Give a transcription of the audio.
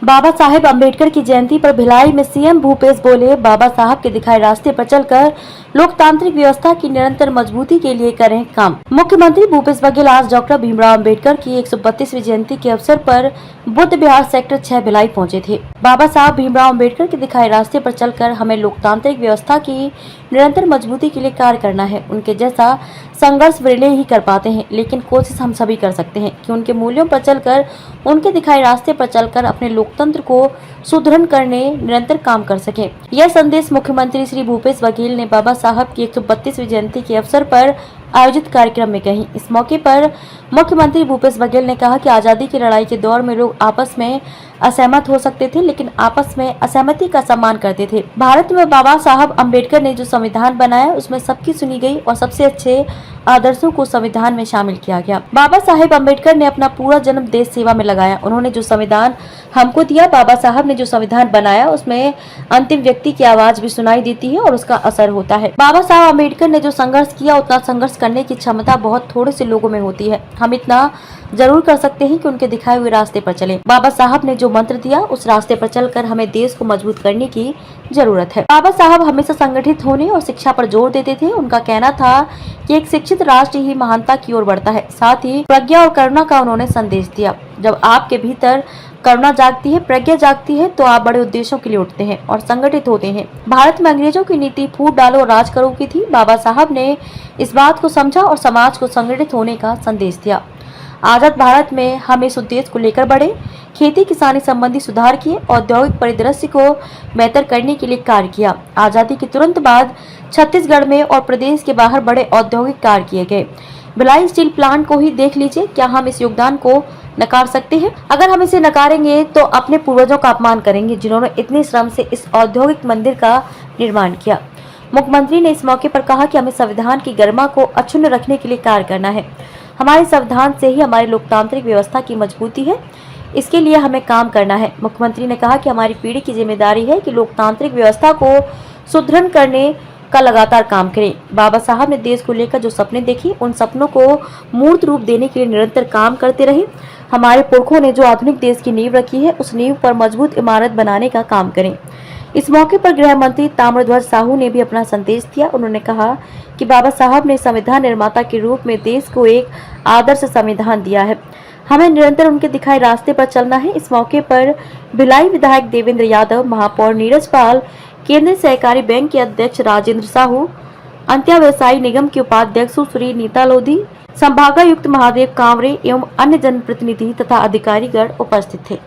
बाबा साहेब अम्बेडकर की जयंती पर भिलाई में सीएम भूपेश बोले, बाबा साहब के दिखाए रास्ते पर चलकर लोकतांत्रिक व्यवस्था की निरंतर मजबूती के लिए करें काम। मुख्यमंत्री भूपेश बघेल आज डॉक्टर भीमराव अम्बेडकर की 132वीं जयंती के अवसर पर बुद्ध विहार सेक्टर 6 भिलाई पहुंचे थे। बाबा साहब भीमराव अम्बेडकर के दिखाए रास्ते पर चलकर हमें लोकतांत्रिक व्यवस्था की निरंतर मजबूती के लिए कार्य करना है। उनके जैसा संघर्ष विरले ही कर पाते हैं, लेकिन कोशिश हम सभी कर सकते हैं कि उनके मूल्यों पर चलकर, उनके दिखाए रास्ते पर चलकर अपने लोकतंत्र को सुदृढ़ करने निरंतर काम कर सकें। यह संदेश मुख्यमंत्री श्री भूपेश बघेल ने बाबा साहब की 132वीं जयंती के अवसर पर आयोजित कार्यक्रम में कही। इस मौके पर मुख्यमंत्री भूपेश बघेल ने कहा कि आजादी की लड़ाई के दौर में लोग आपस में असहमत हो सकते थे, लेकिन आपस में असहमति का सम्मान करते थे। भारत में बाबा साहब अम्बेडकर ने जो संविधान बनाया, उसमें सबकी सुनी गई और सबसे अच्छे आदर्शों को संविधान में शामिल किया गया। बाबा साहेब अम्बेडकर ने अपना पूरा जन्म देश सेवा में लगाया। उन्होंने जो संविधान हमको दिया, बाबा साहब ने जो संविधान बनाया, उसमें अंतिम व्यक्ति की आवाज भी सुनाई देती है और उसका असर होता है। बाबा साहब अम्बेडकर ने जो संघर्ष किया, उतना संघर्ष करने की क्षमता बहुत थोड़े से लोगों में होती है। हम इतना जरूर कर सकते हैं कि उनके दिखाए हुए रास्ते पर चलें। बाबा साहब ने जो मंत्र दिया, उस रास्ते पर चलकर हमें देश को मजबूत करने की जरूरत है। बाबा साहब हमेशा संगठित होने और शिक्षा पर जोर देते थे। उनका कहना था कि एक शिक्षित राष्ट्र ही महानता की ओर बढ़ता है। साथ ही प्रज्ञा और करुणा का उन्होंने संदेश दिया। जब आपके भीतर करुणा जागती है, प्रज्ञा जागती है, तो आप बड़े उद्देश्यों के लिए उठते हैं और संगठित होते हैं। भारत में अंग्रेजों की नीति फूट डालो और राज करो की थी। बाबा साहब ने इस बात को समझा और समाज को संगठित होने का संदेश दिया। आजाद भारत में हम इस उद्देश्य को लेकर बढ़े, खेती किसानी संबंधी सुधार किए, औद्योगिक परिदृश्य को बेहतर करने के लिए कार्य किया। आजादी के तुरंत बाद छत्तीसगढ़ में और प्रदेश के बाहर बड़े औद्योगिक कार्य किए गए। भिलाई स्टील प्लांट को ही देख लीजिए, क्या हम इस योगदान को नकार सकते हैं? अगर हम इसे नकारेंगे तो अपने पूर्वजों का अपमान करेंगे, जिन्होंने इतने श्रम से इस औद्योगिक मंदिर का निर्माण किया। मुख्यमंत्री ने इस मौके पर कहा कि हमें संविधान की गरिमा को अक्षुण्ण रखने के लिए कार्य करना है। हमारे संविधान से ही हमारी लोकतांत्रिक व्यवस्था की मजबूती है, इसके लिए हमें काम करना है। मुख्यमंत्री ने कहा कि हमारी पीढ़ी की जिम्मेदारी है कि लोकतांत्रिक व्यवस्था को सुदृढ़ करने का लगातार काम करें। बाबा साहब ने देश को लेकर जो सपने देखे, उन सपनों को मूर्त रूप देने के लिए निरंतर काम करते रहे। हमारे पुरखों ने जो आधुनिक देश की नींव रखी है, उस नींव पर मजबूत इमारत बनाने का काम करें। इस मौके पर गृह मंत्री ताम्रध्वज साहू ने भी अपना संदेश दिया। उन्होंने कहा कि बाबा साहब ने संविधान निर्माता के रूप में देश को एक आदर्श संविधान दिया है। हमें निरंतर उनके दिखाए रास्ते पर चलना है। इस मौके पर भिलाई विधायक देवेंद्र यादव, महापौर नीरज पाल, केंद्रीय सहकारी बैंक के अध्यक्ष राजेंद्र साहू, अंत्या व्यवसायी निगम के उपाध्यक्ष सुश्री नीता लोधी, संभागायुक्त महादेव कांवरे एवं अन्य जनप्रतिनिधि तथा अधिकारीगण उपस्थित थे।